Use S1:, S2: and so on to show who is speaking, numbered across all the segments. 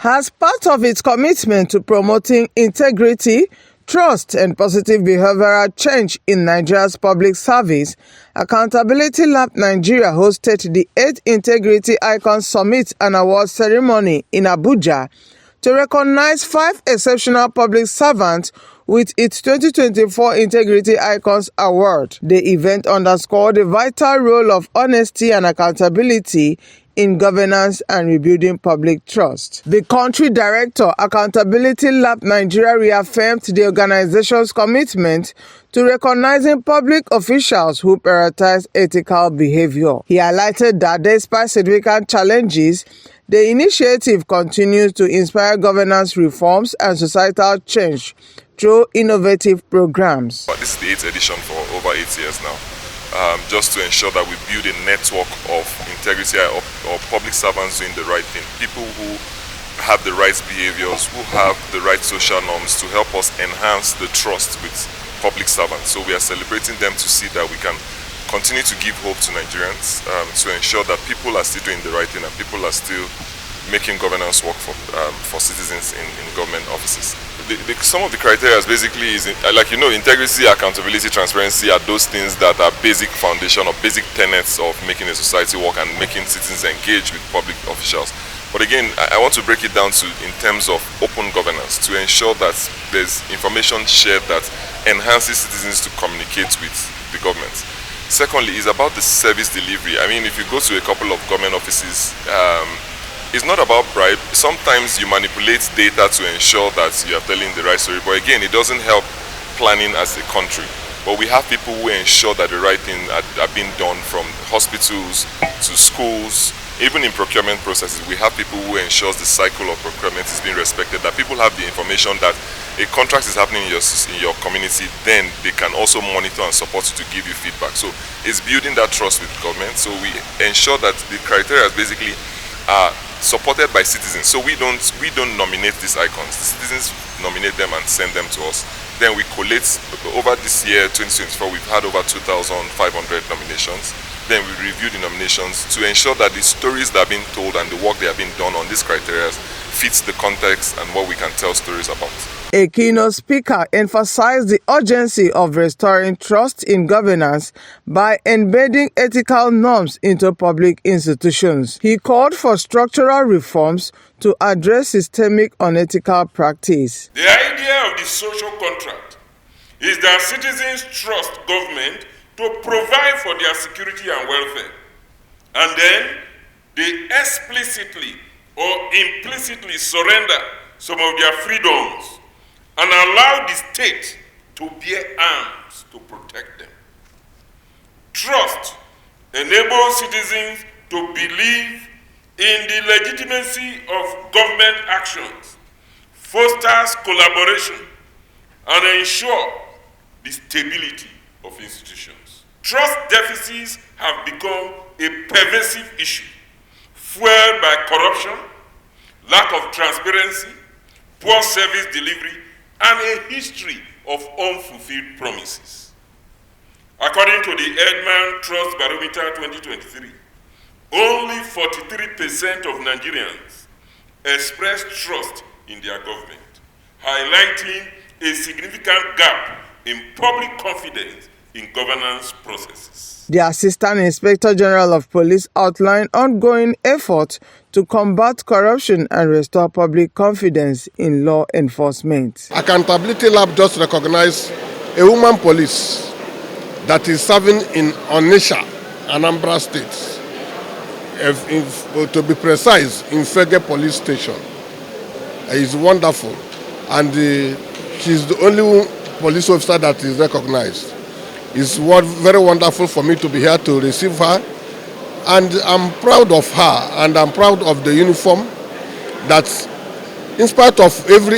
S1: As part of its commitment to promoting integrity, trust and positive behavioral change in Nigeria's public service, Accountability Lab Nigeria hosted the 8th Integrity Icons Summit and Award Ceremony in Abuja to recognize 5 exceptional public servants with its 2024 Integrity Icons Award. The event underscored the vital role of honesty and accountability in governance and rebuilding public trust. The country director, Accountability Lab Nigeria, reaffirmed the organization's commitment to recognizing public officials who prioritize ethical behavior. He highlighted that despite significant challenges, the initiative continues to inspire governance reforms and societal change through innovative programs.
S2: This is the 8th edition for over 8 years now. Just to ensure that we build a network of integrity or public servants doing the right thing, people who have the right behaviors, who have the right social norms to help us enhance the trust with public servants. So we are celebrating them to see that we can continue to give hope to Nigerians, to ensure that people are still doing the right thing and people are still making governance work for citizens in government offices. Some of the criteria basically is, like integrity, accountability, transparency are those things that are basic foundation or basic tenets of making a society work and making citizens engage with public officials. But again, I want to break it down to in terms of open governance to ensure that there's information shared that enhances citizens to communicate with the government. Secondly, is about the service delivery. I mean, if you go to a couple of government offices, it's not about bribe. Sometimes you manipulate data to ensure that you are telling the right story. But again, it doesn't help planning as a country. But we have people who ensure that the right things are being done, from hospitals to schools, even in procurement processes. We have people who ensure the cycle of procurement is being respected, that people have the information that a contract is happening in your community, then they can also monitor and support you to give you feedback. So it's building that trust with government. So we ensure that the criteria basically are supported by citizens. So we don't nominate these icons. The citizens nominate them and send them to us. Then we collate. Over this year 2024, we've had over 2,500 nominations. Then we review the nominations to ensure that the stories that are being told and the work that are being done on these criteria fits the context and what we can tell stories about.
S1: A keynote speaker emphasized the urgency of restoring trust in governance by embedding ethical norms into public institutions. He called for structural reforms to address systemic unethical practice.
S3: The idea of the social contract is that citizens trust government to provide for their security and welfare, and then they explicitly or implicitly surrender some of their freedoms and allow the state to bear arms to protect them. Trust enables citizens to believe in the legitimacy of government actions, fosters collaboration, and ensures the stability of institutions. Trust deficits have become a pervasive issue, fueled by corruption, lack of transparency, poor service delivery, and a history of unfulfilled promises. According to the Edman Trust Barometer 2023, only 43% of Nigerians express trust in their government, highlighting a significant gap in public confidence in governance processes.
S1: The Assistant Inspector General of Police outlined ongoing efforts to combat corruption and restore public confidence in law enforcement.
S4: Accountability Lab just recognized a woman police that is serving in Onitsha, Anambra State. To be precise, in Fege Police Station. It's wonderful. And she's the only police officer that is recognized. It's very wonderful for me to be here to receive her. And I'm proud of her, and I'm proud of the uniform that, in spite of every,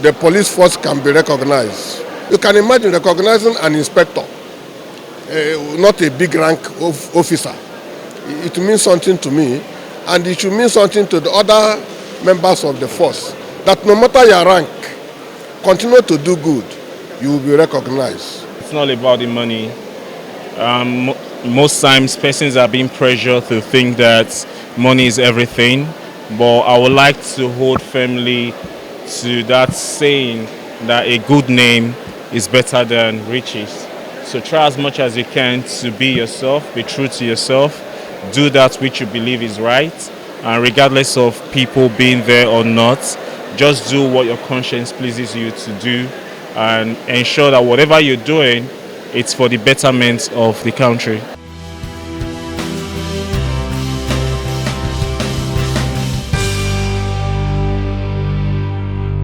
S4: the police force can be recognized. You can imagine recognizing an inspector, not a big rank officer. It means something to me, and it should mean something to the other members of the force, that no matter your rank, continue to do good, you will be recognized.
S5: It's not about the money. Most times persons are being pressured to think that money is everything, but I would like to hold firmly to that saying that a good name is better than riches. So try as much as you can to be yourself, be true to yourself, do that which you believe is right, and regardless of people being there or not, just do what your conscience pleases you to do, and ensure that whatever you're doing, it's for the betterment of the country.